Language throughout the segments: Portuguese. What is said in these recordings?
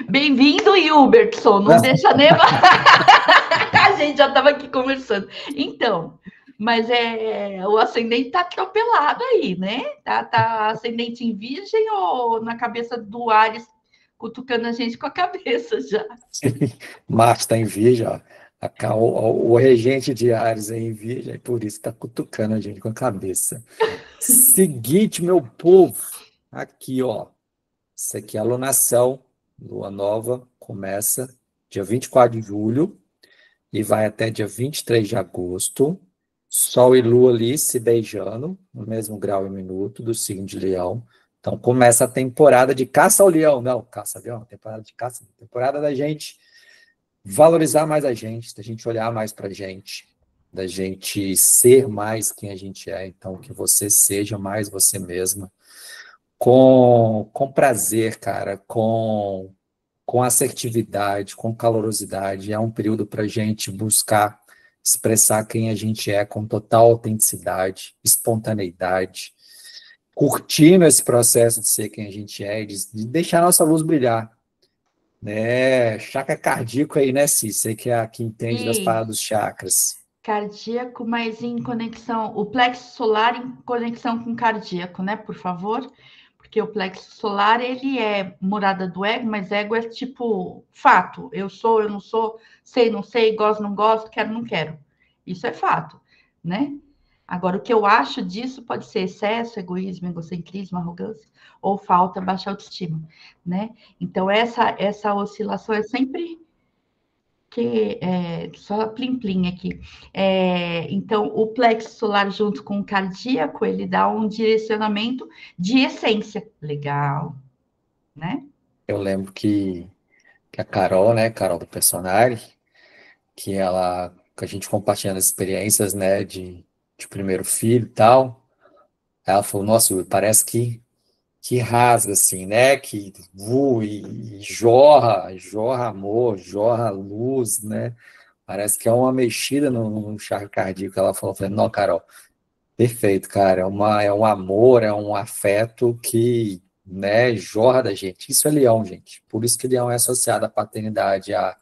Bem-vindo, Hilbertson. Não deixa nem. A gente já estava aqui conversando. Então, mas o ascendente está atropelado aí, né? Tá ascendente em Virgem ou na cabeça do Ares cutucando a gente com a cabeça já? Marte está em Virgem, ó. O regente de Ares é em Virgem, por isso está cutucando a gente com a cabeça. Seguinte, meu povo, aqui, ó. Isso aqui é a alunação, lua nova, começa dia 24 de julho e vai até dia 23 de agosto. Sol e lua ali se beijando, no mesmo grau e minuto do signo de Leão. Então começa a temporada de caça ao leão. Não, caça ao leão, temporada de caça. Temporada da gente valorizar mais a gente, da gente olhar mais para a gente, da gente ser mais quem a gente é. Então que você seja mais você mesma com prazer, cara, com assertividade, com calorosidade. É um período para a gente buscar expressar quem a gente é com total autenticidade, espontaneidade, curtindo esse processo de ser quem a gente é, de deixar a nossa luz brilhar. Né? Chakra cardíaco aí, né, Cis? Você que é a que entende das E paradas dos chakras. cardíaco, mas em conexão, o plexo solar em conexão com cardíaco, né? Por favor. Porque o plexo solar, ele é morada do ego, mas ego é tipo fato. Eu sou, eu não sou, sei, não sei, gosto, não gosto, quero, não quero. Isso é fato, né? Agora, o que eu acho disso pode ser excesso, egoísmo, egocentrismo, arrogância, ou falta, baixa autoestima, né? Então, essa oscilação é sempre que só plim-plim aqui. Então, o plexo solar junto com o cardíaco, ele dá um direcionamento de essência. Legal, né? Eu lembro que a Carol, né, Carol do personagem, que a gente compartilhando as experiências, né, de primeiro filho e tal, ela falou, nossa, Yuri, parece que rasga, assim, né, que voa e jorra amor, jorra luz, né, parece que é uma mexida no chakra cardíaco. Ela falou, falei, não, Carol, perfeito, cara. É um amor, é um afeto que, né, jorra da gente. Isso é leão, gente. Por isso que leão é associado à paternidade, a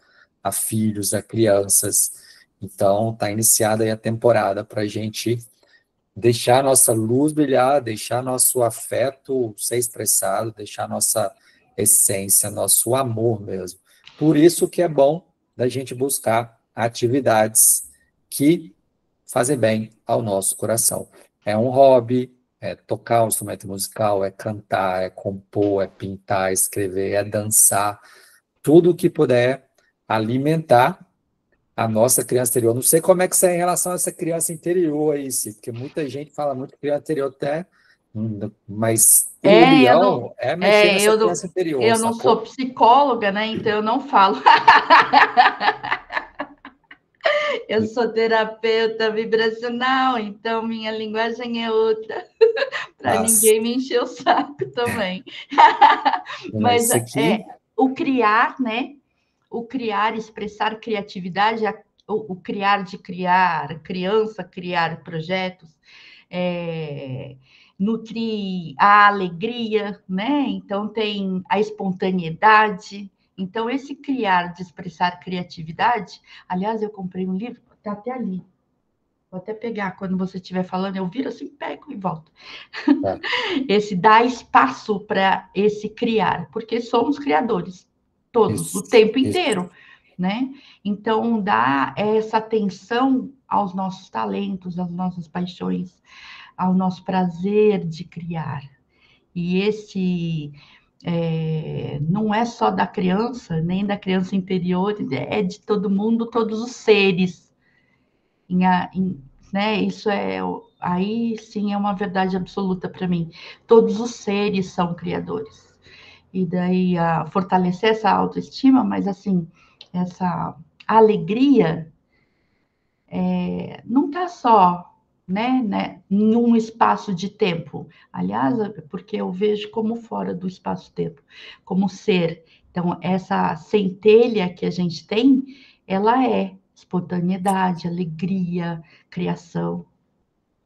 filhos, a crianças. Então, tá iniciada aí a temporada para a gente deixar nossa luz brilhar, deixar nosso afeto ser expressado, deixar nossa essência, nosso amor mesmo. Por isso que é bom da gente buscar atividades que fazem bem ao nosso coração. É um hobby, é tocar um instrumento musical, é cantar, é compor, é pintar, é escrever, é dançar, tudo que puder alimentar a nossa criança interior. Não sei como é que você é em relação a essa criança interior aí, Cid, porque muita gente fala muito criança interior até, mas o Eu não, leão é mexer nessa eu não, criança interior, eu não sou sacou? psicóloga, né? Então eu não falo. Eu sou terapeuta vibracional, então minha linguagem é outra, para Mas, ninguém me encher o saco também. mas Mas isso aqui, o criar, né? O criar, expressar criatividade, o criar de criar, criança, criar projetos, é, nutrir a alegria, né? Então tem a espontaneidade. Então, esse criar de expressar criatividade, aliás, eu comprei um livro, está até ali. Vou até pegar quando você estiver falando, eu viro assim, pego e volto. tá, Esse dá espaço para esse criar, porque somos criadores, todos, o tempo isso, inteiro, né? Então, dá essa atenção aos nossos talentos, às nossas paixões, ao nosso prazer de criar. E esse não é só da criança, nem da criança interior, é de todo mundo, todos os seres. Né? Isso aí sim é uma verdade absoluta para mim. Todos os seres são criadores. E daí fortalecer essa autoestima, mas assim, essa alegria não está só num espaço de tempo. Aliás, porque eu vejo como fora do espaço-tempo, como ser. Então, essa centelha que a gente tem, ela é espontaneidade, alegria, criação.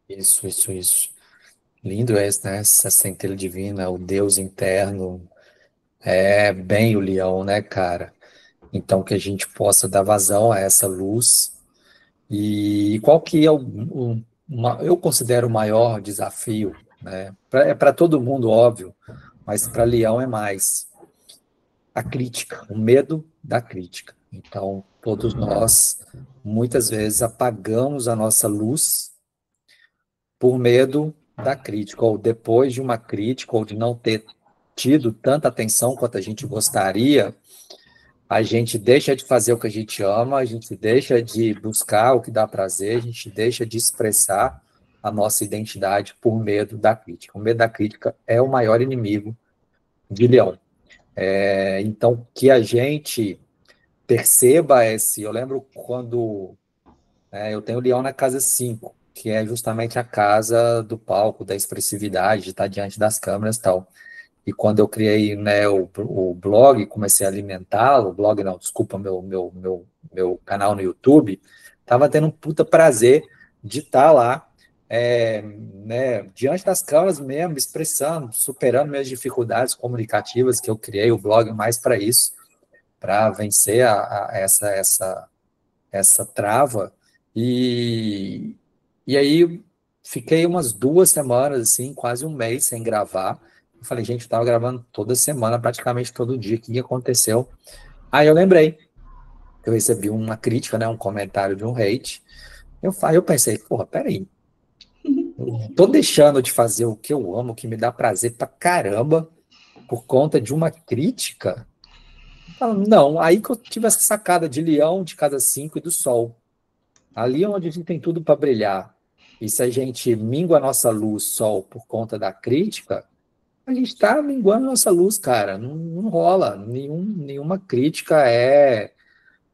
isso. Lindo é esse, né? Essa centelha divina, o Deus interno, É bem o leão, né, cara? Então, que a gente possa dar vazão a essa luz. E qual que é eu considero o maior desafio, né? É para todo mundo, óbvio, mas para leão é mais a crítica, o medo da crítica. Então, todos nós, muitas vezes, apagamos a nossa luz por medo da crítica, ou depois de uma crítica, ou de não ter tido tanta atenção quanto a gente gostaria, a gente deixa de fazer o que a gente ama, a gente deixa de buscar o que dá prazer, a gente deixa de expressar a nossa identidade por medo da crítica. O medo da crítica é o maior inimigo de leão. Então, que a gente perceba esse. Eu lembro quando eu tenho o leão na casa 5, que é justamente a casa do palco, da expressividade, de estar diante das câmeras e tal. E quando eu criei, né, o blog, comecei a alimentá-lo, o blog não, desculpa, meu canal no YouTube, estava tendo um puta prazer de estar lá, né, diante das câmeras mesmo, expressando, superando minhas dificuldades comunicativas, que eu criei o blog mais para isso, para vencer essa trava. E, e aí fiquei umas 2 semanas, assim, quase um mês sem gravar. Eu falei, gente, eu estava gravando toda semana, praticamente todo dia. O que aconteceu? Aí eu lembrei, eu recebi uma crítica, né, um comentário de um hate. Eu pensei, porra, peraí, eu tô deixando de fazer o que eu amo, o que me dá prazer pra caramba, por conta de uma crítica? Não, aí que eu tive essa sacada de leão, de casa 5 e do sol. Ali onde a gente tem tudo para brilhar. E se a gente mingua a nossa luz, sol, por conta da crítica, a gente está minguando a nossa luz, cara. Não, não rola. Nenhuma crítica é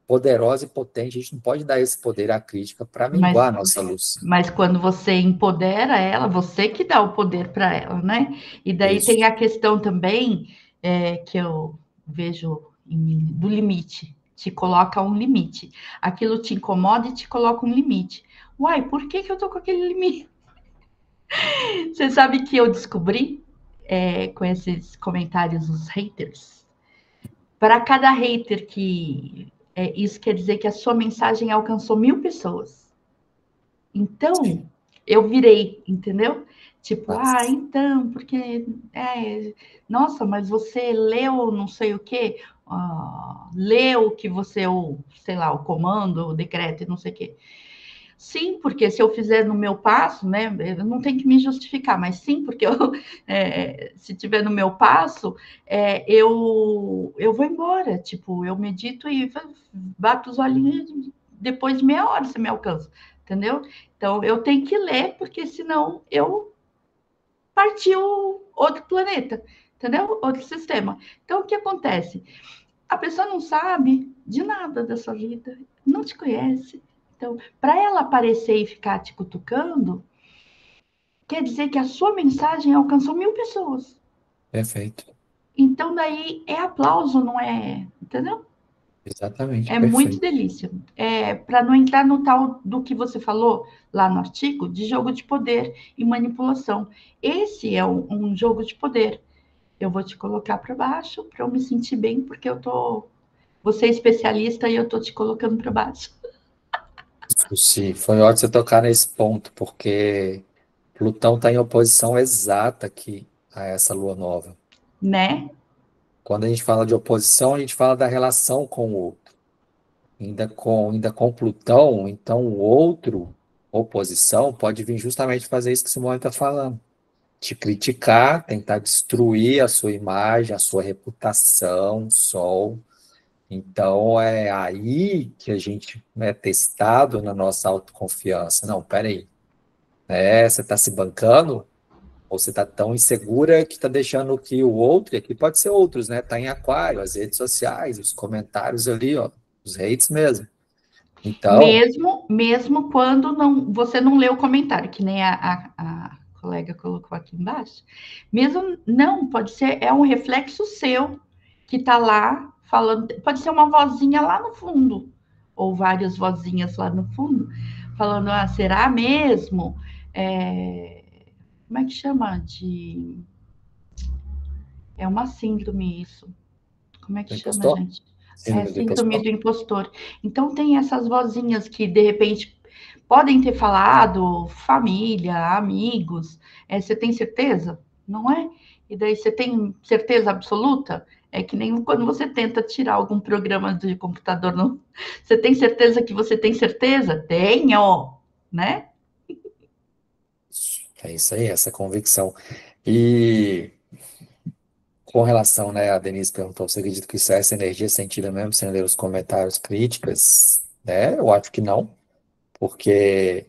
poderosa e potente. A gente não pode dar esse poder à crítica para Mas, minguar a nossa luz. mas quando você empodera ela, você que dá o poder para ela, né? E daí tem Isso. a questão também que eu vejo do limite. Te coloca um limite. Aquilo te incomoda e te coloca um limite. Uai, por que, que eu tô com aquele limite? Você sabe que eu descobri com esses comentários dos haters? Para cada hater que. Isso quer dizer que a sua mensagem alcançou 1.000 pessoas. Então, eu virei, entendeu? Tipo, Mas, então, porque. Nossa, mas você leu não sei o quê, leu que você, sei lá, o comando, o decreto e não sei o quê. Sim, porque se eu fizer no meu passo, né, eu não tenho que me justificar, mas sim, porque se tiver no meu passo, eu vou embora. Tipo, eu medito e bato os olhinhos, depois de meia hora você me alcança, entendeu? Então, eu tenho que ler, porque senão eu parti outro planeta, entendeu? Outro sistema. Então, o que acontece? A pessoa não sabe de nada da sua vida, não te conhece. Então, para ela aparecer e ficar te cutucando, quer dizer que a sua mensagem alcançou 1.000 pessoas. perfeito. Então, daí é aplauso, não é? Entendeu? Exatamente, É muito perfeito. delícia. Para não entrar no tal do que você falou lá no artigo, de jogo de poder e manipulação. Esse é um jogo de poder. Eu vou te colocar para baixo para eu me sentir bem, porque você é especialista e eu tô te colocando para baixo. Sim, foi ótimo você tocar nesse ponto, porque Plutão está em oposição exata aqui a essa lua nova. Né? Quando a gente fala de oposição, a gente fala da relação com o outro. Ainda com Plutão, então o outro, oposição, pode vir justamente fazer isso que Simone está falando. Te criticar, tentar destruir a sua imagem, a sua reputação, Sol. Então é aí que a gente é testado na nossa autoconfiança. Não, peraí, você está se bancando? Ou você está tão insegura que está deixando que o outro, e aqui pode ser outros, né? Está em aquário, as redes sociais, os comentários ali, ó, os hates mesmo. Então, Mesmo quando você não lê o comentário, que nem a colega colocou aqui embaixo. Mesmo não, pode ser, é um reflexo seu que está lá falando, pode ser uma vozinha lá no fundo, ou várias vozinhas lá no fundo, falando, será mesmo? Como é que chama? É uma síndrome isso. Como é que Do chama, impostor? gente? É Síndrome do síndrome impostor? do impostor. Então tem essas vozinhas que de repente podem ter falado, família, amigos. Você tem certeza? Não é? E daí você tem certeza absoluta? É que nem quando você tenta tirar algum programa de computador. Não... Você tem certeza que você tem certeza? Tenho, né? É isso aí, essa convicção. E com relação, né, a Denise perguntou, você acredita que isso é essa energia sentida mesmo sem ler os comentários, críticas, né? Eu acho que não, porque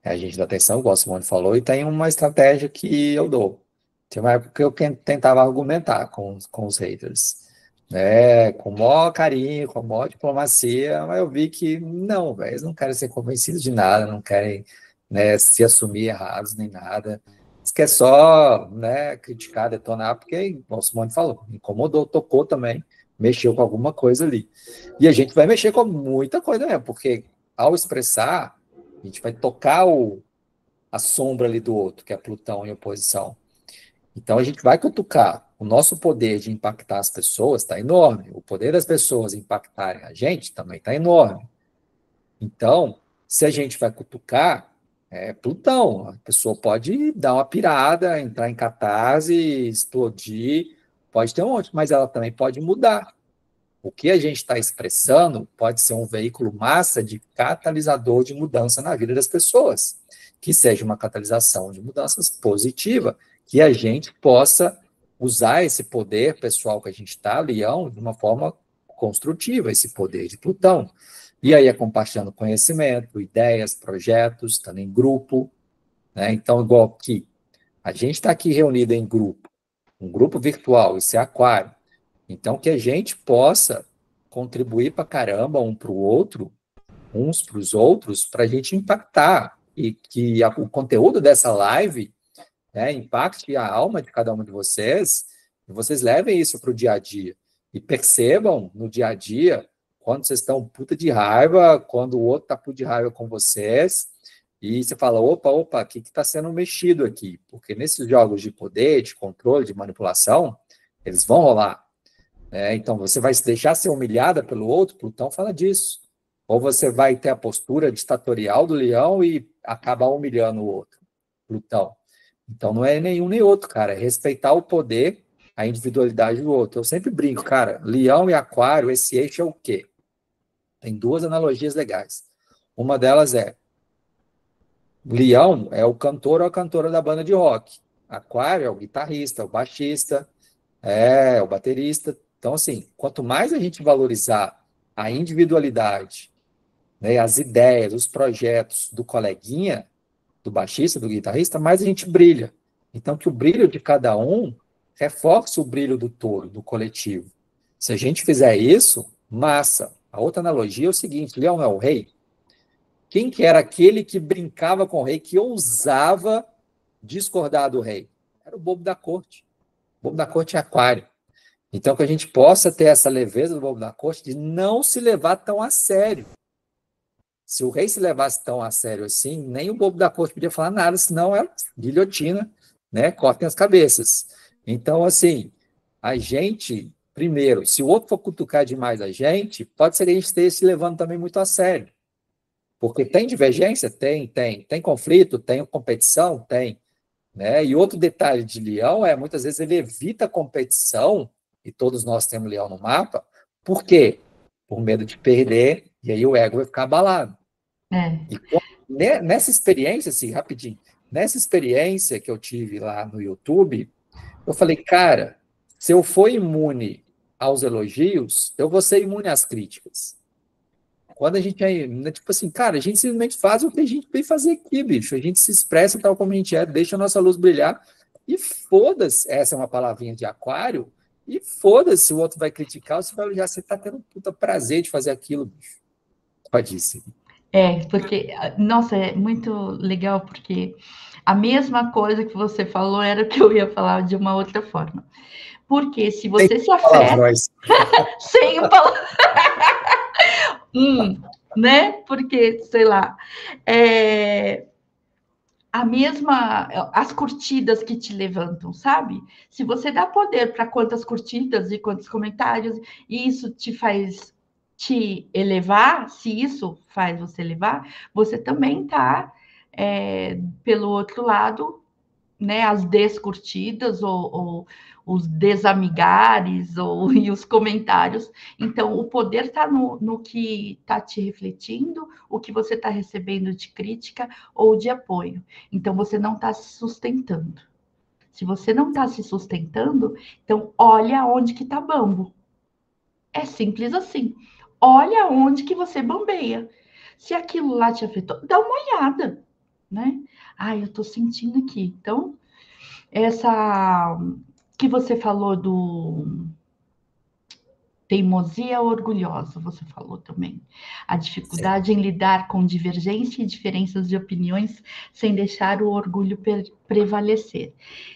a gente dá atenção, igual o Simone falou, e tem uma estratégia que eu dou. Tem uma época que eu tentava argumentar com os haters, né? Com o maior carinho, com a maior diplomacia, mas eu vi que não, velho, eles não querem ser convencidos de nada, não querem, né, se assumir errados nem nada. Eles querem só, né, criticar, detonar, porque, igual o Simone falou, incomodou, tocou também, mexeu com alguma coisa ali. E a gente vai mexer com muita coisa mesmo, porque ao expressar, a gente vai tocar a sombra ali do outro, que é Plutão em oposição. Então a gente vai cutucar. O nosso poder de impactar as pessoas está enorme. O poder das pessoas impactarem a gente também está enorme. Então, se a gente vai cutucar, é Plutão. A pessoa pode dar uma pirada, entrar em catarse, explodir, pode ter um monte, mas ela também pode mudar. O que a gente está expressando pode ser um veículo massa de catalisador de mudança na vida das pessoas, que seja uma catalisação de mudanças positiva, que a gente possa usar esse poder pessoal que a gente está, Leão, de uma forma construtiva, esse poder de Plutão. E aí é compartilhando conhecimento, ideias, projetos, estando em grupo, né? Então, igual aqui, a gente está aqui reunido em grupo, um grupo virtual, isso é Aquário. Então, que a gente possa contribuir para caramba um para o outro, uns para os outros, para a gente impactar. E que o conteúdo dessa live, né, impacte a alma de cada um de vocês, e vocês levem isso para o dia a dia. E percebam no dia a dia, quando vocês estão puta de raiva, quando o outro está puta de raiva com vocês, e você fala, opa, o que está sendo mexido aqui? Porque nesses jogos de poder, de controle, de manipulação, eles vão rolar. Então, você vai se deixar ser humilhada pelo outro? Plutão fala disso. Ou você vai ter a postura ditatorial do leão e acabar humilhando o outro? Plutão. Então, não é nenhum nem outro, cara. É respeitar o poder, a individualidade do outro. Eu sempre brinco, cara, leão e aquário, esse eixo é o quê? Tem duas analogias legais. Uma delas é, leão é o cantor ou a cantora da banda de rock. Aquário é o guitarrista, o baixista, o baterista. Então, assim, quanto mais a gente valorizar a individualidade, né, as ideias, os projetos do coleguinha, do baixista, do guitarrista, mais a gente brilha. Então, que o brilho de cada um reforça o brilho do todo, do coletivo. Se a gente fizer isso, massa. A outra analogia é o seguinte, Leão é o rei. Quem que era aquele que brincava com o rei, que ousava discordar do rei? Era o bobo da corte. O bobo da corte é aquário. Então, que a gente possa ter essa leveza do bobo da corte de não se levar tão a sério. Se o rei se levasse tão a sério assim, nem o bobo da corte podia falar nada, senão é guilhotina, né? Cortem as cabeças. Então, assim, a gente, primeiro, se o outro for cutucar demais a gente, pode ser que a gente esteja se levando também muito a sério. Porque tem divergência? Tem. Tem conflito? Tem competição? Tem. Né? E outro detalhe de leão é, muitas vezes, ele evita a competição, e todos nós temos leão no mapa, por quê? Por medo de perder, e aí o ego vai ficar abalado. E nessa experiência, assim, rapidinho, nessa experiência que eu tive lá no YouTube, eu falei, cara, se eu for imune aos elogios, eu vou ser imune às críticas. Quando a gente é, tipo assim, cara, a gente simplesmente faz o que a gente veio fazer aqui, bicho. A gente se expressa tal como a gente é, deixa a nossa luz brilhar e foda-se. Essa é uma palavrinha de aquário. E foda-se se o outro vai criticar, você vai elogiar. Você tá tendo um puta prazer de fazer aquilo, bicho. Pode ser. Porque, nossa, é muito legal, porque a mesma coisa que você falou era o que eu ia falar de uma outra forma. Porque se você se afeta, sem palavras, né? Porque, sei lá, a mesma, as curtidas que te levantam, sabe? Se você dá poder para quantas curtidas e quantos comentários, e isso te faz te elevar, se isso faz você elevar, você também está, pelo outro lado, né, as descurtidas ou os desamigares e os comentários. Então, o poder está no que está te refletindo, o que você está recebendo de crítica ou de apoio. Então, você não está se sustentando. Se você não está se sustentando, então olha onde que está bambo. É simples assim. Olha onde que você bambeia. Se aquilo lá te afetou, dá uma olhada, né? Ah, eu estou sentindo aqui. Então, essa que você falou do teimosia orgulhosa, você falou também. A Sim, dificuldade em lidar com divergência e diferenças de opiniões sem deixar o orgulho prevalecer.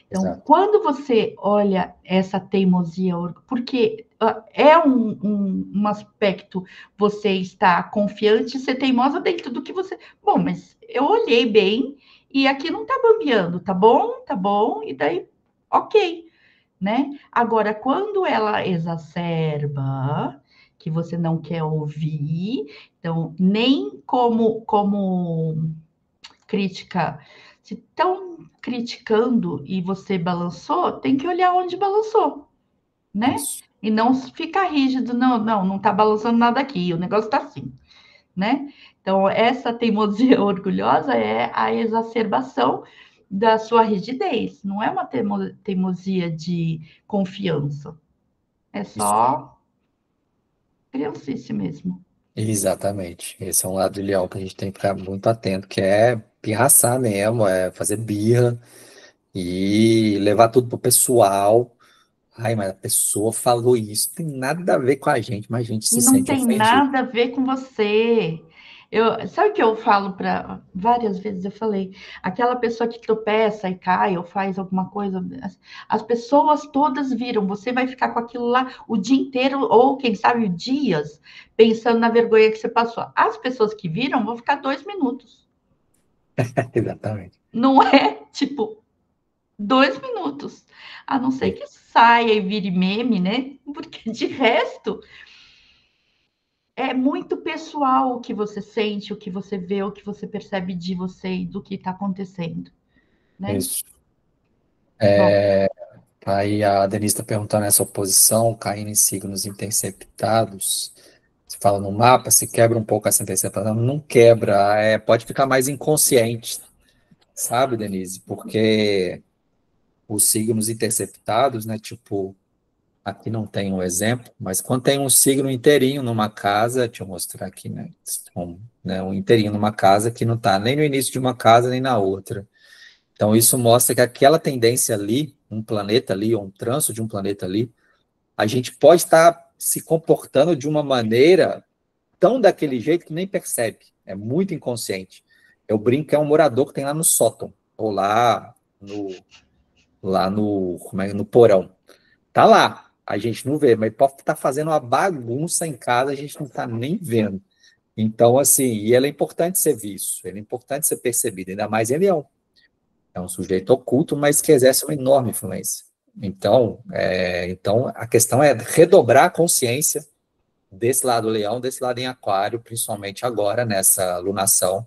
Então, exato. quando você olha essa teimosia, porque é um aspecto, você está confiante, ser teimosa dentro do que você. Bom, mas eu olhei bem e aqui não está bambeando, tá bom, e daí, ok, né? Agora, quando ela exacerba, que você não quer ouvir, então, nem como crítica, se estão criticando e você balançou, tem que olhar onde balançou, né? Isso. E não ficar rígido, não tá balançando nada aqui, o negócio tá assim, né? Então, essa teimosia orgulhosa é a exacerbação da sua rigidez, não é uma teimosia de confiança, é Isso. só criancice mesmo. Exatamente. Esse é um lado de leão que a gente tem que ficar muito atento, que é pirraçar mesmo, é fazer birra e levar tudo pro pessoal. Ai, mas a pessoa falou isso, tem nada a ver com a gente, mas a gente E se não sente tem ofendido. nada a ver com você. Sabe o que eu falo para várias vezes? Eu falei, aquela pessoa que tropeça e cai ou faz alguma coisa, as pessoas todas viram, você vai ficar com aquilo lá o dia inteiro, ou quem sabe dias, pensando na vergonha que você passou. As pessoas que viram vão ficar 2 minutos. Exatamente. Não é tipo 2 minutos. A não ser É, que saia e vire meme, né? Porque de resto é muito pessoal o que você sente, o que você vê, o que você percebe de você e do que está acontecendo, né? isso. Bom, Aí a Denise está perguntando essa oposição, caindo em signos interceptados. Você fala no mapa, se quebra um pouco essa interceptação. Não quebra, pode ficar mais inconsciente, sabe, Denise? Porque os signos interceptados, né? Tipo, aqui não tem um exemplo, mas quando tem um signo inteirinho numa casa, deixa eu mostrar aqui, né, um inteirinho numa casa que não está nem no início de uma casa nem na outra. Então, isso mostra que aquela tendência ali, um planeta ali, ou um trânsito de um planeta ali, a gente pode estar se comportando de uma maneira tão daquele jeito que nem percebe. É muito inconsciente. Eu brinco que é um morador que tem lá no sótão, ou no porão. Tá lá, a gente não vê, mas pode estar fazendo uma bagunça em casa, a gente não está nem vendo. Então, assim, e ele é importante ser visto, ele é importante ser percebido, ainda mais ele é um sujeito oculto, mas que exerce uma enorme influência. Então, a questão é redobrar a consciência desse lado leão, desse lado em aquário, principalmente agora, nessa lunação,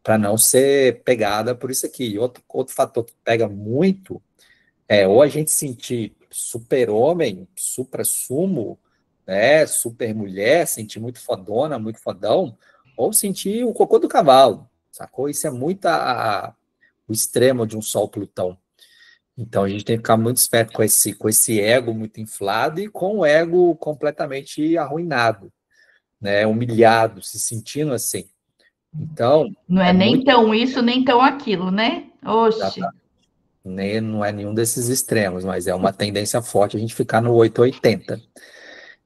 para não ser pegada por isso aqui. E outro fator que pega muito ou a gente sentir super-homem, supra-sumo, né, super-mulher, sentir muito fodona, muito fodão, ou sentir o cocô do cavalo, sacou? Isso é muito o extremo de um Sol Plutão. Então a gente tem que ficar muito esperto com esse ego muito inflado e com o ego completamente arruinado, né, humilhado, se sentindo assim. Então, não é é nem muito. tão isso, nem tão aquilo, né? Oxe, Nem, não é nenhum desses extremos, mas é uma tendência forte a gente ficar no 880.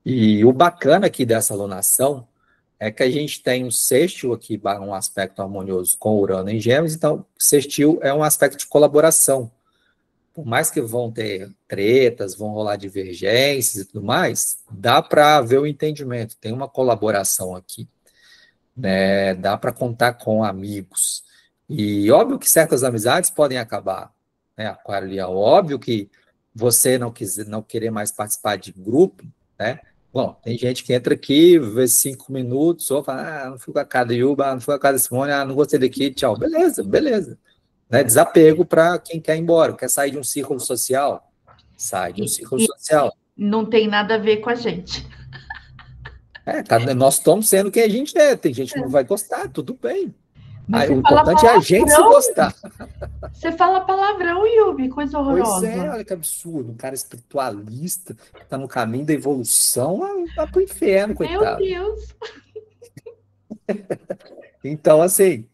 E o bacana aqui dessa alunação é que a gente tem um sextil aqui, um aspecto harmonioso com Urano em Gêmeos, então sextil é um aspecto de colaboração. Por mais que vão ter tretas, vão rolar divergências e tudo mais, dá para ver o entendimento, tem uma colaboração aqui, né? Dá para contar com amigos. E óbvio que certas amizades podem acabar, né? Aquário e Leão, óbvio que você não querer mais participar de grupo, né? Bom, tem gente que entra aqui, vê 5 minutos, ou fala, não fui com a cara de Yuba, não fui com a cara de Simone, não gostei daqui, tchau. Beleza, beleza. Né? Desapego para quem quer ir embora, quer sair de um círculo social, sai de um círculo E social. não tem nada a ver com a gente. Nós estamos sendo quem a gente é, tem gente que não vai gostar, tudo bem. Mas O você fala importante é a gente se palavrão. gostar. Você fala palavrão, Yubi, coisa Pois é, horrorosa. olha que absurdo. Um cara espiritualista que está no caminho da evolução, vai para o inferno, Meu coitado. Deus. Então, assim,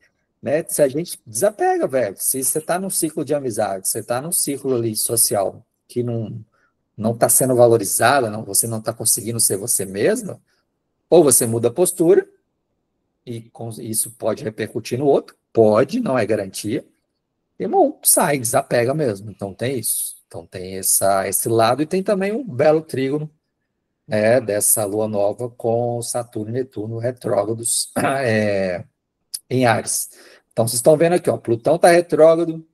né, se a gente desapega, velho, se você está num ciclo de amizade, você está num ciclo ali social que não está sendo valorizado, você não está conseguindo ser você mesmo, ou você muda a postura, e isso pode repercutir no outro, pode, não é garantia, irmão, sai, desapega mesmo. Então tem isso. Então tem esse lado, e tem também um belo trígono, né, dessa lua nova com Saturno e Netuno retrógrados em Áries. Então vocês estão vendo aqui, ó, Plutão está retrógrado,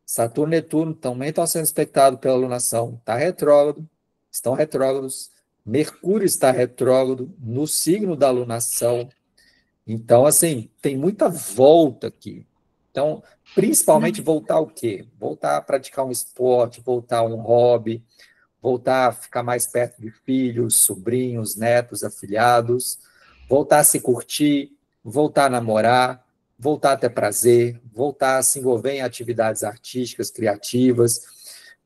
Saturno e Netuno também estão sendo expectados pela lunação, está retrógrado, estão retrógrados, Mercúrio está retrógrado no signo da lunação. Então, assim, tem muita volta aqui. Então, principalmente voltar ao quê? Voltar a praticar um esporte, voltar a um hobby, voltar a ficar mais perto de filhos, sobrinhos, netos, afilhados, voltar a se curtir, voltar a namorar, voltar a ter prazer, voltar a se envolver em atividades artísticas, criativas,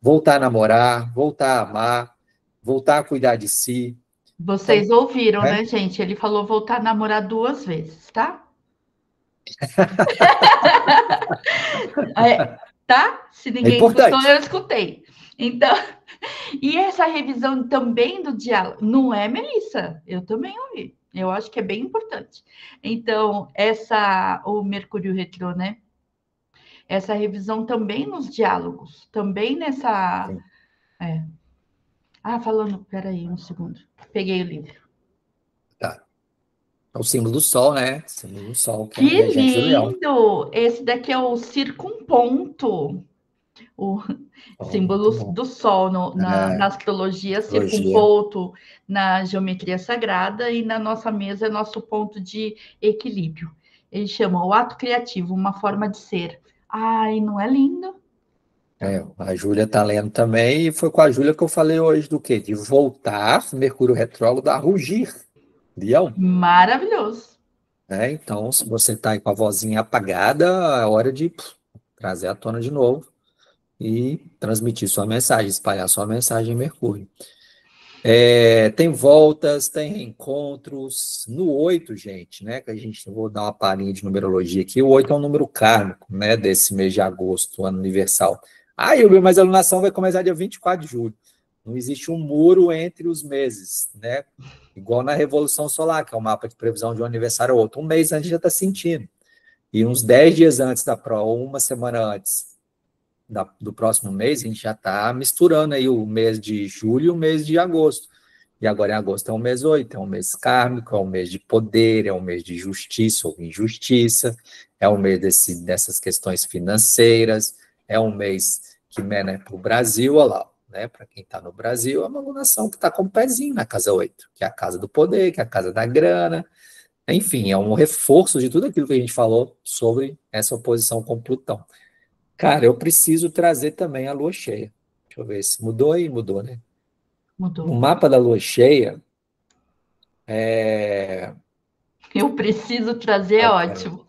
voltar a namorar, voltar a amar, voltar a cuidar de si. Vocês Então, ouviram, né? né, gente? Ele falou voltar a namorar 2 vezes, tá? Tá? Se É ninguém escutou, importante. eu escutei. Então, e essa revisão também do diálogo, não é, Melissa? Eu também ouvi. Eu acho que é bem importante. Então, o Mercúrio Retrô, né? Essa revisão também nos diálogos, também nessa. Sim. É. Falando, peraí, um segundo. Peguei o livro. Tá. É o símbolo do Sol, né? Símbolo do Sol, que é o Que regente do Leão. lindo! Esse daqui é o circunponto. O Oh, símbolo muito bom. do Sol na É, astrologia, astrologia. circunponto na geometria sagrada e na nossa mesa é nosso ponto de equilíbrio. Ele chama o ato criativo, uma forma de ser. Ai, não é lindo? A Júlia tá lendo também, e foi com a Júlia que eu falei hoje do quê? De voltar, Mercúrio retrógrado, a rugir, Leão. Maravilhoso. Né? Então, se você tá aí com a vozinha apagada, é hora de trazer à tona de novo e transmitir sua mensagem, espalhar sua mensagem em Mercúrio. Tem voltas, tem reencontros. No 8, gente, né? Que a gente, vou dar uma palhinha de numerologia aqui. O 8 é um número kármico, né? Desse mês de agosto, ano universal. Yuri, mas a alunação vai começar dia 24 de julho. Não existe um muro entre os meses, né? Igual na Revolução Solar, que é o mapa de previsão de um aniversário ou outro. Um mês antes já está sentindo. E uns 10 dias antes da prova, ou uma semana antes do próximo mês, a gente já está misturando aí o mês de julho e o mês de agosto. E agora em agosto é um mês 8, é um mês kármico, é um mês de poder, é um mês de justiça ou injustiça, é um mês dessas questões financeiras, é um mês que, né, para o Brasil, olha lá, né, para quem está no Brasil, é uma lunação que está com o pezinho na casa 8, que é a casa do poder, que é a casa da grana, enfim, é um reforço de tudo aquilo que a gente falou sobre essa oposição com Plutão. Cara, eu preciso trazer também a lua cheia. Deixa eu ver se mudou aí, mudou, né? No Mudou. mapa da lua cheia, é... Eu preciso trazer, é peraí. ótimo.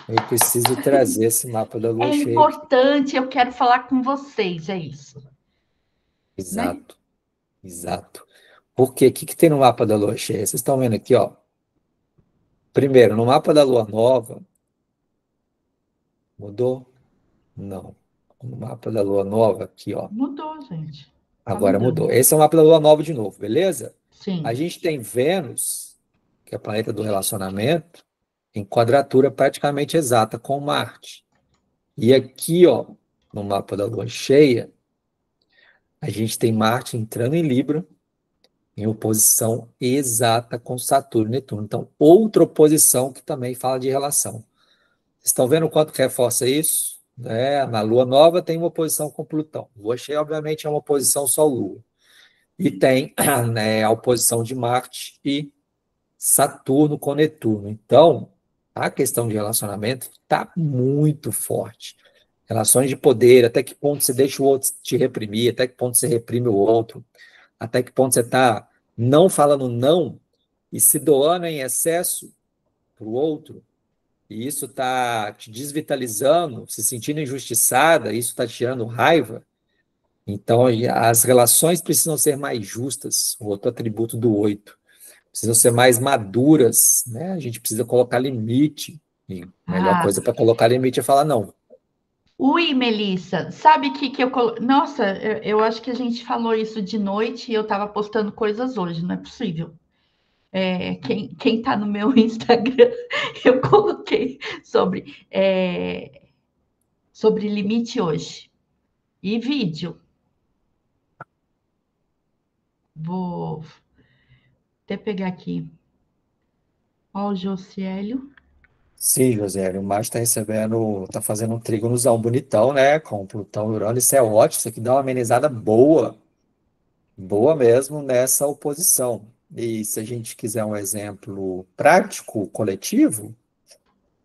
Eu preciso trazer esse mapa da É lua cheia aqui. importante, eu quero falar com vocês, é isso, né? Exato, exato. Porque o que tem no mapa da lua cheia? Vocês estão vendo aqui, ó. Primeiro, no mapa da lua nova, mudou? Não. No mapa da lua nova, aqui, ó. Mudou, gente. Tá Agora mudando. mudou. Esse é o mapa da lua nova de novo, beleza? A Sim. gente tem Vênus, que é o planeta do relacionamento, em quadratura praticamente exata com Marte. E aqui, ó, no mapa da lua cheia, a gente tem Marte entrando em Libra, em oposição exata com Saturno e Netuno. Então, outra oposição que também fala de relação. Estão vendo o quanto que reforça isso? Né? Na Lua Nova tem uma oposição com Plutão. Lua cheia, obviamente, é uma oposição Sol-Lua. E tem, né, a oposição de Marte e Saturno com Netuno. Então, a questão de relacionamento está muito forte. Relações de poder, até que ponto você deixa o outro te reprimir, até que ponto você reprime o outro, até que ponto você está não falando não e se doando em excesso para o outro, e isso está te desvitalizando, se sentindo injustiçada, isso está te tirando raiva. Então, as relações precisam ser mais justas, o outro atributo do 8. Precisam ser mais maduras, né? A gente precisa colocar limite. E a melhor Ah, coisa para colocar limite é falar não. ui, Melissa, sabe que eu colo... Nossa, eu acho que a gente falou isso de noite e eu estava postando coisas hoje, não é possível. Quem tá no meu Instagram, eu coloquei sobre limite hoje. E vídeo. Vou até pegar aqui. Ó, o Josiélio. Sim, José, o Marte está recebendo, está fazendo um trígonozão bonitão, né? Com Plutão e Urano, isso é ótimo, isso aqui dá uma amenizada boa, boa mesmo nessa oposição. E se a gente quiser um exemplo prático, coletivo,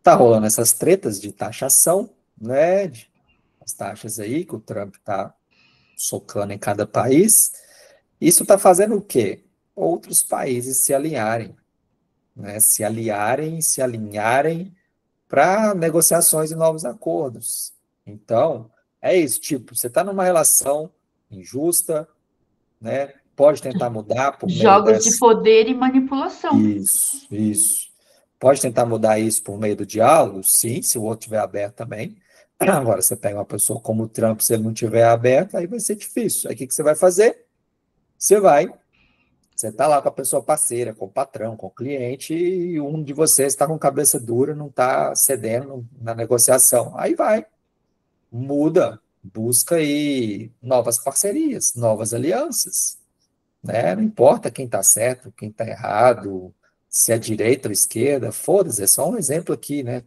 tá rolando essas tretas de taxação, né? As taxas aí que o Trump está socando em cada país. Isso está fazendo o quê? Outros países se alinharem, né? Se aliarem, se alinharem para negociações e novos acordos. Então, é isso, tipo, você está numa relação injusta, né? Pode tentar mudar por meio Jogos de dessa. poder e manipulação. Isso, isso. Pode tentar mudar isso por meio do diálogo? Sim, se o outro estiver aberto também. Agora, você pega uma pessoa como o Trump, se ele não estiver aberto, aí vai ser difícil. Aí o que você vai fazer? Você está lá com a pessoa parceira, com o patrão, com o cliente, e um de vocês está com cabeça dura, não está cedendo na negociação. Aí vai, muda, busca aí novas parcerias, novas alianças, né? Não importa quem está certo, quem está errado, se é direita ou esquerda, foda-se, é só um exemplo aqui, né?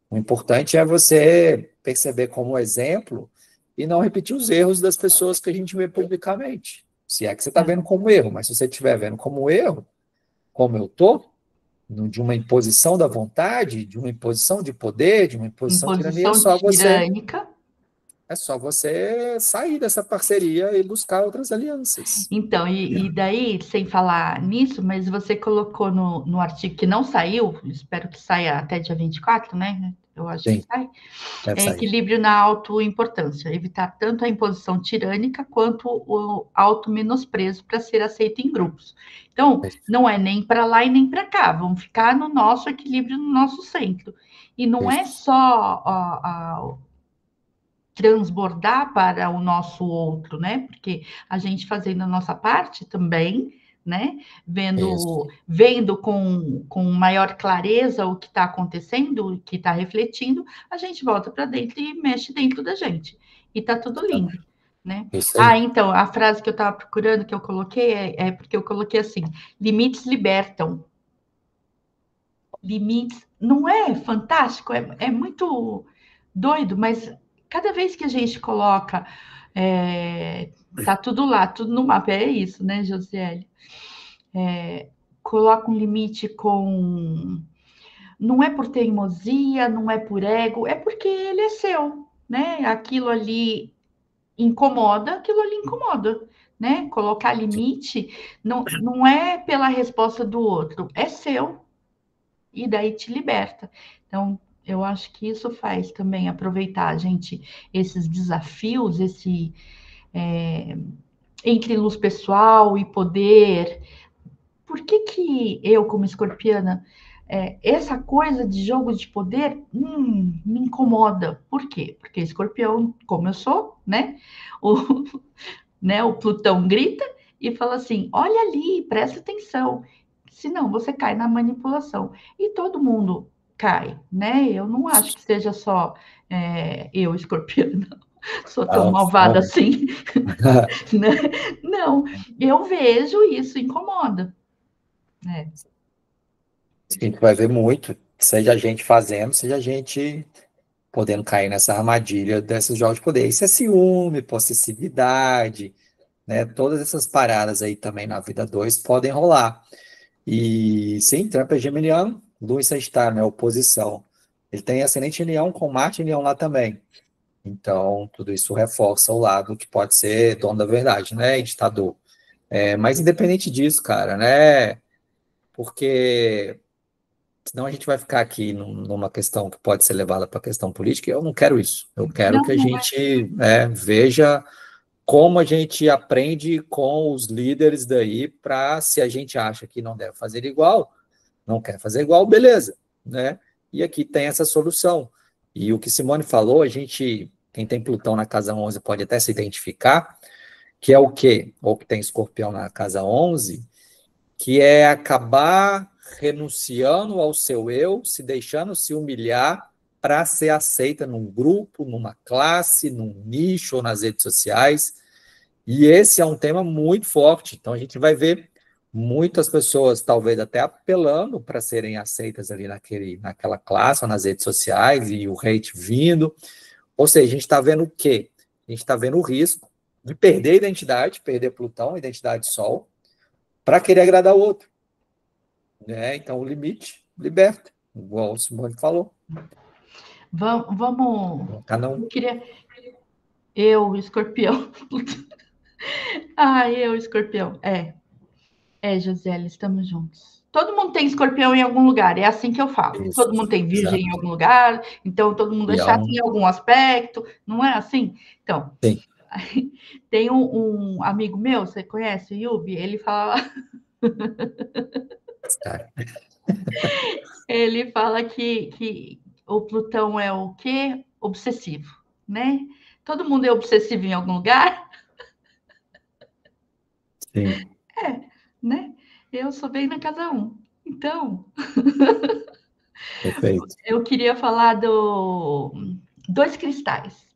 O importante é você perceber como exemplo e não repetir os erros das pessoas que a gente vê publicamente. Se é que você está É. vendo como erro, mas se você estiver vendo como erro, como eu estou, de uma imposição da vontade, de uma imposição de poder, de uma imposição de tirania, Imposição tirânica. é só você sair dessa parceria e buscar outras alianças. Então, e daí, sem falar nisso, mas você colocou no artigo que não saiu, espero que saia até dia 24, né? Eu acho que Sim, sai. deve É sair. equilíbrio na autoimportância, evitar tanto a imposição tirânica quanto o auto-menosprezo para ser aceito em grupos. Então, não é nem para lá e nem para cá, vamos ficar no nosso equilíbrio, no nosso centro. E não é Isso, só transbordar para o nosso outro, né? Porque a gente fazendo a nossa parte também, né? isso. Vendo com maior clareza o que está acontecendo, o que está refletindo, a gente volta para dentro e mexe dentro da gente. E tá tudo lindo. Né? Isso Ah, aí. então, a frase que eu estava procurando, que eu coloquei, é porque eu coloquei assim: limites libertam. Limites. Não é fantástico? É muito doido, mas cada vez que a gente coloca, tá tudo lá, tudo no mapa, é isso, né, Josiele? Coloca um limite com. Não é por teimosia, não é por ego, é porque ele é seu, né? Aquilo ali incomoda, né? Colocar limite não é pela resposta do outro, é seu, e daí te liberta. Então, eu acho que isso faz também aproveitar, gente, esses desafios, entre luz pessoal e poder. Por que eu, como escorpiana, essa coisa de jogo de poder me incomoda? Por quê? Porque escorpião, como eu sou, né? O, né, o Plutão grita e fala assim: olha ali, presta atenção, senão você cai na manipulação. E todo mundo cai, né? Eu não acho que seja só eu, escorpião, não sou tão Não, malvada não. assim, né? Não, eu vejo isso incomoda. Né? A gente vai ver muito. seja a gente fazendo, seja a gente podendo cair nessa armadilha desses jogos de poder. Isso é ciúme, possessividade, né? Todas essas paradas aí também na vida 2 podem rolar. E sim, Trump é geminiano, Lua em Sagitário, né? Oposição. Ele tem ascendente em Leão com Marte em Leão lá também. Então, tudo isso reforça o lado que pode ser dono da verdade, né? Ditador. Mas independente disso, cara, né? Porque senão a gente vai ficar aqui numa questão que pode ser levada para a questão política, e eu não quero isso. Eu quero Não, que a não é. gente veja como a gente aprende com os líderes daí para, se a gente acha que não deve fazer igual, não quer fazer igual, beleza, né? E aqui tem essa solução. E o que Simone falou, quem tem Plutão na casa 11 pode até se identificar, que é o quê? Ou que tem Escorpião na casa 11, que é acabar renunciando ao seu eu, se deixando se humilhar para ser aceita num grupo, numa classe, num nicho ou nas redes sociais. E esse é um tema muito forte. Então a gente vai ver muitas pessoas, talvez até apelando para serem aceitas ali naquela classe ou nas redes sociais, e o hate vindo. Ou seja, a gente está vendo o quê? A gente está vendo o risco de perder a identidade, perder Plutão, a identidade de Sol, para querer agradar o outro. Né? Então, o limite liberta, igual o Simone falou. Vamos. Cada um. Eu queria. Eu, escorpião. Eu, escorpião. Gisele, estamos juntos. Todo mundo tem escorpião em algum lugar, é assim que eu falo. Isso, Todo mundo tem virgem em exato. algum lugar, então todo mundo é chato Leão, em algum aspecto, não é assim? Então, sim. tem um amigo meu, você conhece o Yubi? Ele fala, Cara. ele fala que o Plutão é o quê? Obsessivo, né? Todo mundo é obsessivo em algum lugar? Sim. Né? Eu sou bem na casa 1. Então, Perfeito. eu queria falar do dois cristais.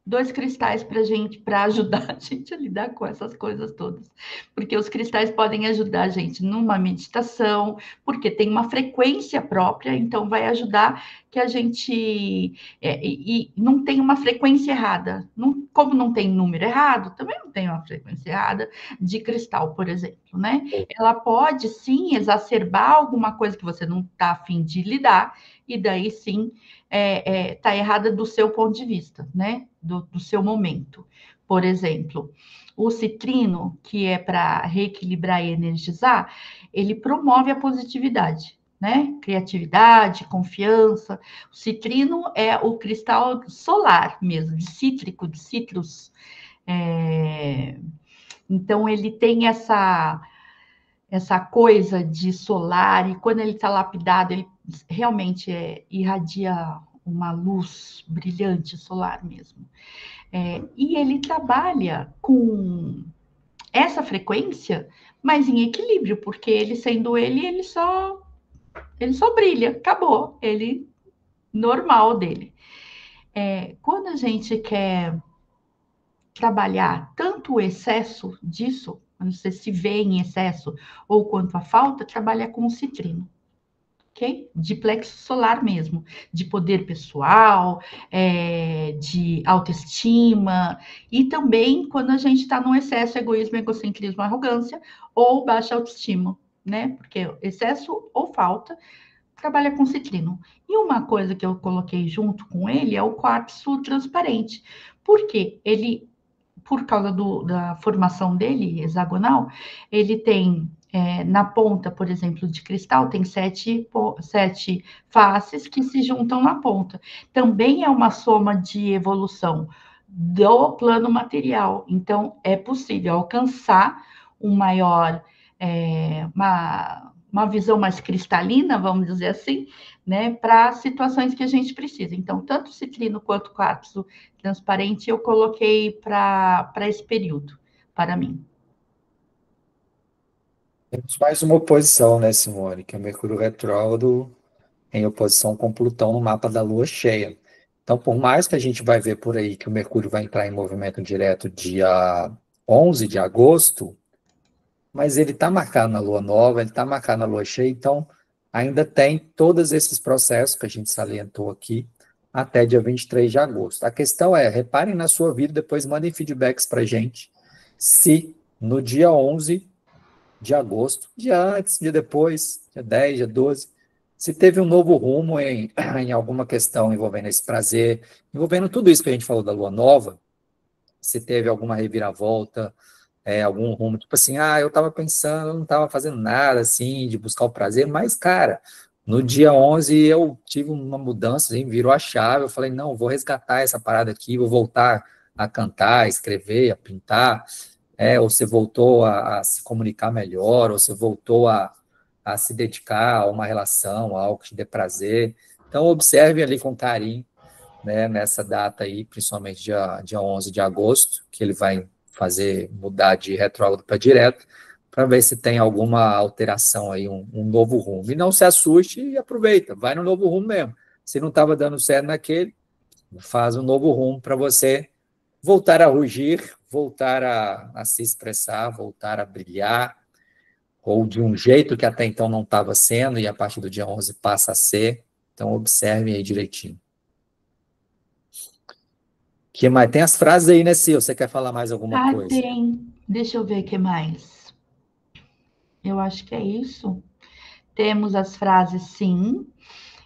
Dois cristais para gente, para ajudar a gente a lidar com essas coisas todas, porque os cristais podem ajudar a gente numa meditação, porque tem uma frequência própria, então vai ajudar que a gente e não tem uma frequência errada, não, como não tem número errado, também não tem uma frequência errada de cristal, por exemplo, né? Ela pode sim exacerbar alguma coisa que você não está afim de lidar, e daí sim está errada do seu ponto de vista, né? Do seu momento. Por exemplo, o citrino, que é para reequilibrar e energizar, ele promove a positividade, né? Criatividade, confiança. O citrino é o cristal solar mesmo, de cítrico, de citrus. Então, ele tem essa coisa de solar, e quando ele está lapidado, ele realmente irradia uma luz brilhante solar mesmo. E ele trabalha com essa frequência, mas em equilíbrio, porque ele sendo ele só brilha, acabou, ele normal dele. Quando a gente quer trabalhar tanto o excesso disso, quando você se vê em excesso, ou quanto a falta, trabalha com o citrino. Okay? De plexo solar mesmo, de poder pessoal, de autoestima, e também quando a gente está no excesso, egoísmo, egocentrismo, arrogância, ou baixa autoestima, né? Porque excesso ou falta trabalha com citrino. E uma coisa que eu coloquei junto com ele é o quartzo transparente, porque ele, por causa da formação dele, hexagonal, ele tem na ponta, por exemplo, de cristal, tem sete faces que se juntam na ponta. Também é uma soma de evolução do plano material. Então, é possível alcançar um maior, uma visão mais cristalina, vamos dizer assim, né, para situações que a gente precisa. Então, tanto citrino quanto quartzo transparente eu coloquei para esse período, para mim. Temos mais uma oposição, né, Simone? Que é Mercúrio retrógrado em oposição com Plutão no mapa da Lua cheia. Então, por mais que a gente vai ver por aí que o Mercúrio vai entrar em movimento direto dia 11 de agosto, mas ele está marcado na Lua nova, ele está marcado na Lua cheia, então ainda tem todos esses processos que a gente salientou aqui, até dia 23 de agosto. A questão é, reparem na sua vida, depois mandem feedbacks para a gente, se no dia 11 de agosto, dia antes, dia depois, dia 10, dia 12, se teve um novo rumo em alguma questão envolvendo esse prazer, envolvendo tudo isso que a gente falou da lua nova, se teve alguma reviravolta, algum rumo, tipo assim, eu estava pensando, eu não estava fazendo nada, assim, de buscar o prazer, mas, cara, no dia 11 eu tive uma mudança, assim, virou a chave, eu falei, não, vou resgatar essa parada aqui, vou voltar a cantar, a escrever, a pintar, ou você voltou a se comunicar melhor, ou você voltou a se dedicar a uma relação, a algo que te dê prazer, então observe ali com carinho, né, nessa data aí, principalmente dia 11 de agosto, que ele vai fazer mudar de retrógrado para direto, para ver se tem alguma alteração aí, um novo rumo. E não se assuste e aproveita, vai no novo rumo mesmo. Se não estava dando certo naquele, faz um novo rumo para você voltar a rugir, voltar a se expressar, voltar a brilhar, ou de um jeito que até então não estava sendo, e a partir do dia 11 passa a ser. Então, observe aí direitinho. Que mais? Tem as frases aí, né, Sil? Você quer falar mais alguma coisa? Tem. Deixa eu ver o que mais. Eu acho que é isso. Temos as frases, sim.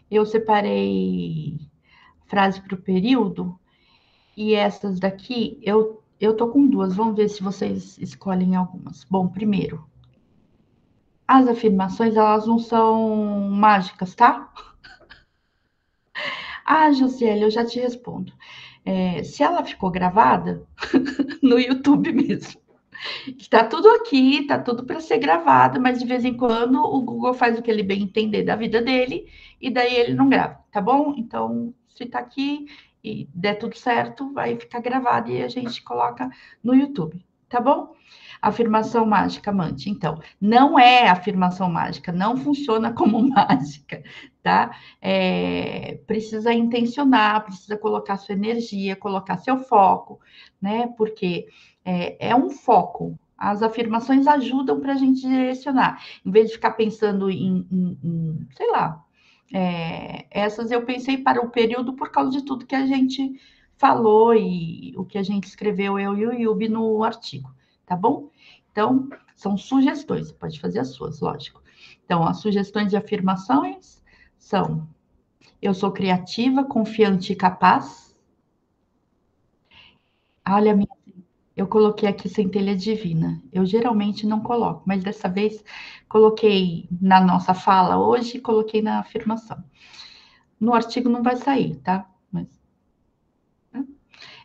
Eu separei frase para o período. E essas daqui, eu tô com duas. Vamos ver se vocês escolhem algumas. Bom, primeiro, as afirmações, elas não são mágicas, tá? Josiele, eu já te respondo. Se ela ficou gravada, no YouTube mesmo. Está tudo aqui, tá tudo para ser gravado, mas de vez em quando o Google faz o que ele bem entender da vida dele e daí ele não grava, tá bom? Então, se tá aqui e der tudo certo, vai ficar gravado e a gente coloca no YouTube, tá bom? Afirmação mágica, amante. Então, não é afirmação mágica, não funciona como mágica, tá? Precisa intencionar, precisa colocar sua energia, colocar seu foco, né? Porque é um foco. As afirmações ajudam para a gente direcionar, em vez de ficar pensando sei lá, essas eu pensei para o período por causa de tudo que a gente falou e o que a gente escreveu, eu e o Yubi, no artigo, tá bom? Então, são sugestões, pode fazer as suas, lógico. Então, as sugestões de afirmações são: eu sou criativa, confiante e capaz. Olha, eu coloquei aqui centelha divina. Eu geralmente não coloco, mas dessa vez coloquei na nossa fala hoje, coloquei na afirmação. No artigo não vai sair, tá? Mas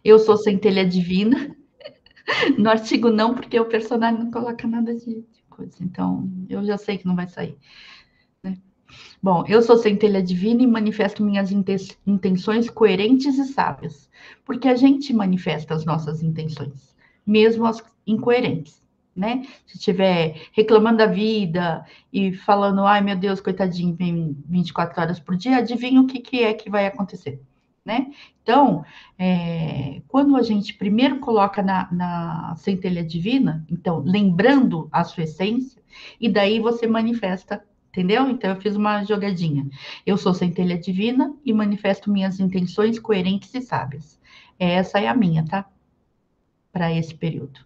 eu sou centelha divina. No artigo não, porque o personagem não coloca nada de coisa. Então, eu já sei que não vai sair. Né? Bom, eu sou centelha divina e manifesto minhas intenções coerentes e sábias. Porque a gente manifesta as nossas intenções, mesmo as incoerentes. Né? Se estiver reclamando da vida e falando, ai meu Deus, coitadinho, vem 24 horas por dia, adivinha o que é que vai acontecer, né? Então, quando a gente primeiro coloca na centelha divina, então, lembrando a sua essência, e daí você manifesta, entendeu? Então, eu fiz uma jogadinha. Eu sou centelha divina e manifesto minhas intenções coerentes e sábias. Essa é a minha, tá? Para esse período.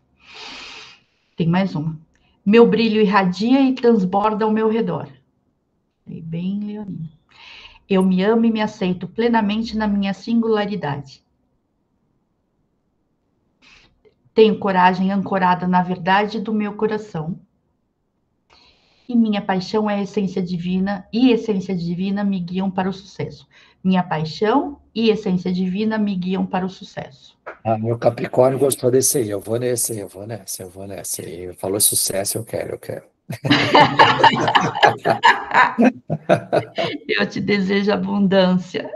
Tem mais uma. Meu brilho irradia e transborda ao meu redor. Bem leonino. Eu me amo e me aceito plenamente na minha singularidade. Tenho coragem ancorada na verdade do meu coração. E minha paixão é a essência divina, e essência divina me guiam para o sucesso. Minha paixão e essência divina me guiam para o sucesso. Meu Capricórnio gostou desse aí. Eu vou nesse, eu vou nessa, eu vou nessa. Ele falou sucesso, eu quero. Eu te desejo abundância.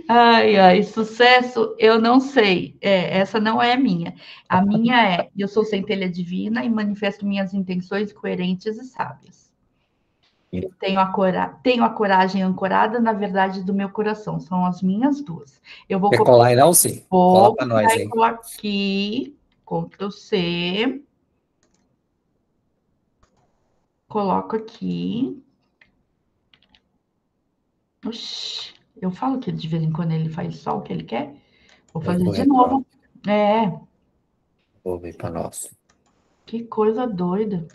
Ai, sucesso, eu não sei. Essa não é a minha. A minha é: eu sou centelha divina e manifesto minhas intenções coerentes e sábias. Eu tenho a coragem ancorada na verdade do meu coração. São as minhas duas. Eu vou Quer colar aí não, sim? Cola para nós, hein? colar aqui, Ctrl C. Coloco aqui. Oxi, eu falo que de vez em quando ele faz só o que ele quer. Vou É fazer de correto, ó. novo. É, Vou ver para nós. que coisa doida.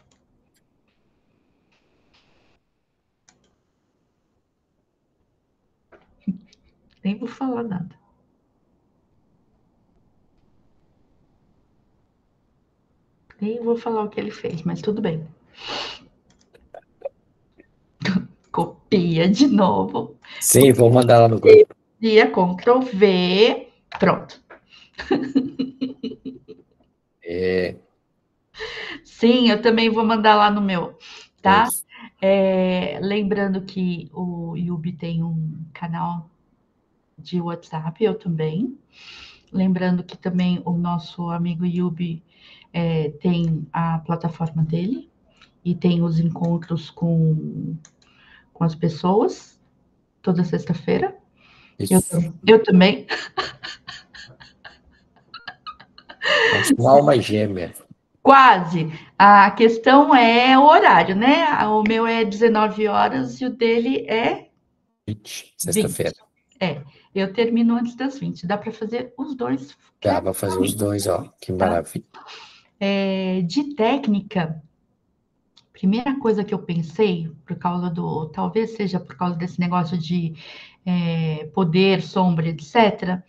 Nem vou falar nada. Nem vou falar o que ele fez, mas tudo bem. Copia de novo. Sim, vou mandar lá no grupo. Copia, Ctrl V. Pronto. É, Sim, eu também vou mandar lá no meu, tá? isso. Lembrando que o Yubi tem um canal de WhatsApp, eu também. Lembrando que também o nosso amigo Yubi tem a plataforma dele e tem os encontros com as pessoas toda sexta-feira. Eu, Isso. eu também. Somos uma alma gêmea. Quase. A questão é o horário, né? O meu é 19 horas e o dele é 20. Sexta-feira. É, eu termino antes das 20. Dá para fazer os dois Dá para fazer os tranquilamente, dois, ó. Que tá? maravilha. De técnica, primeira coisa que eu pensei, por causa do, talvez seja por causa desse negócio de poder, sombra, etc.,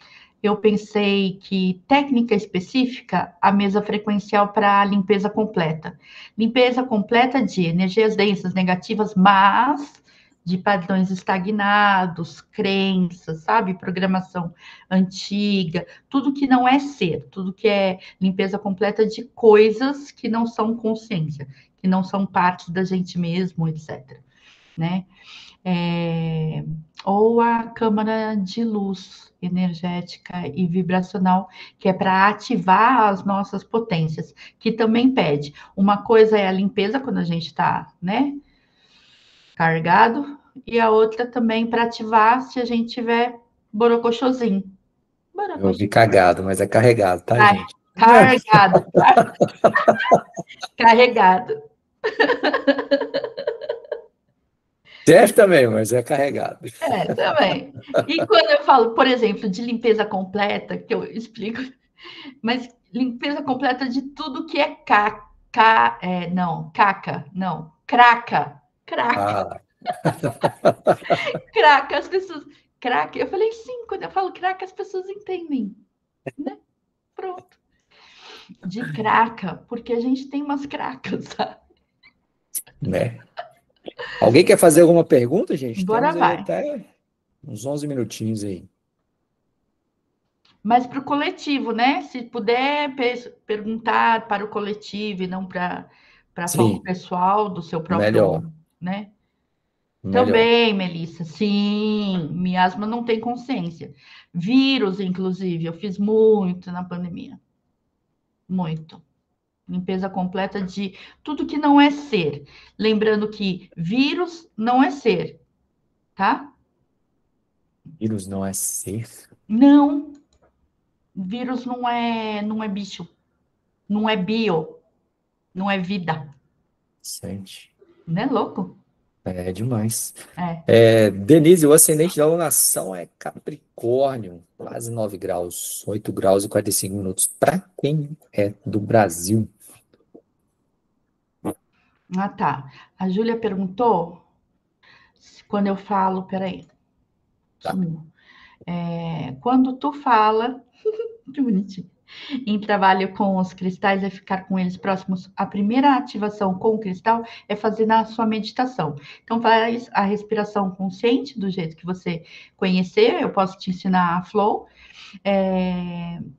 eu pensei que técnica específica, a mesa frequencial para limpeza completa. Limpeza completa de energias densas negativas, mas de padrões estagnados, crenças, sabe? Programação antiga, tudo que não é ser, tudo que é limpeza completa de coisas que não são consciência, que não são parte da gente mesmo, etc. Né? É, ou a câmara de luz energética e vibracional, que é para ativar as nossas potências, que também pede. Uma coisa é a limpeza quando a gente está, né, carregado, e a outra também para ativar se a gente tiver borocochosinho. Eu ouvi Borocochosinho. cagado, mas é carregado, tá, Ah, gente? carregado, carregado. Serve também, mas é carregado. Também. E quando eu falo, por exemplo, de limpeza completa, que eu explico, mas limpeza completa de tudo que é não, caca, não, craca, craca, Ah, craca, as pessoas, craca, eu falei sim, quando eu falo craca, as pessoas entendem, né? Pronto. De craca, porque a gente tem umas cracas, sabe? né? Alguém quer fazer alguma pergunta, gente? Bora Temos aí vai. até uns 11 minutinhos aí. Mas para o coletivo, né? Se puder perguntar para o coletivo e não para foco Sim, pessoal do seu melhor, próprio, né? melhor. Também, Melissa, sim, miasma não tem consciência. Vírus, inclusive, eu fiz muito na pandemia. Muito. Limpeza completa de tudo que não é ser. Lembrando que vírus não é ser, tá? Vírus não é ser. Não, vírus não é bicho, não é bio, não é vida. Sente. Não é louco? É demais. É. Denise, o ascendente da alunação é Capricórnio, quase 9 graus, 8 graus e 45 minutos. Para quem é do Brasil? Ah, tá. A Júlia perguntou quando eu falo, peraí, Tá. sumiu. Quando tu fala, que bonitinho, em trabalho com os cristais, é ficar com eles próximos. A primeira ativação com o cristal é fazer na sua meditação. Então, faz a respiração consciente, do jeito que você conhecer. Eu posso te ensinar a flow.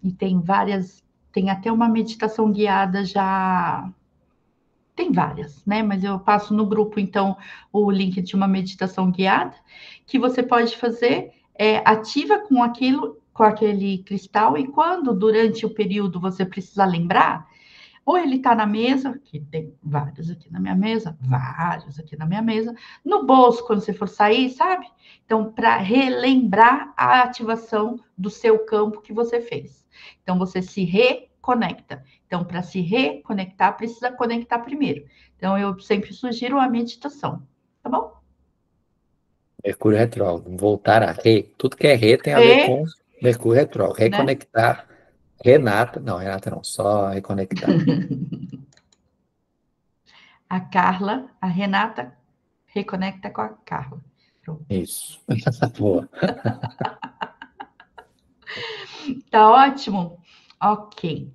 E tem várias, tem até uma meditação guiada já. Tem várias, né? Mas eu passo no grupo, então, o link de uma meditação guiada que você pode fazer, ativa com aquilo, com aquele cristal, e quando, durante o período, você precisa lembrar, ou ele está na mesa, que tem vários aqui na minha mesa, vários aqui na minha mesa, no bolso, quando você for sair, sabe? Então, para relembrar a ativação do seu campo que você fez. Então, você se reconecta. Então, para se reconectar, precisa conectar primeiro. Então, eu sempre sugiro a meditação, tá bom? Mercúrio retrógrado. Voltar a re. Tudo que é re tem a ver Re, com Mercúrio retrógrado. né? Reconectar. Renata. Não, Renata não. Só reconectar. A Carla, a Renata reconecta com a Carla. Pronto. Isso. Boa. Tá ótimo? Ok.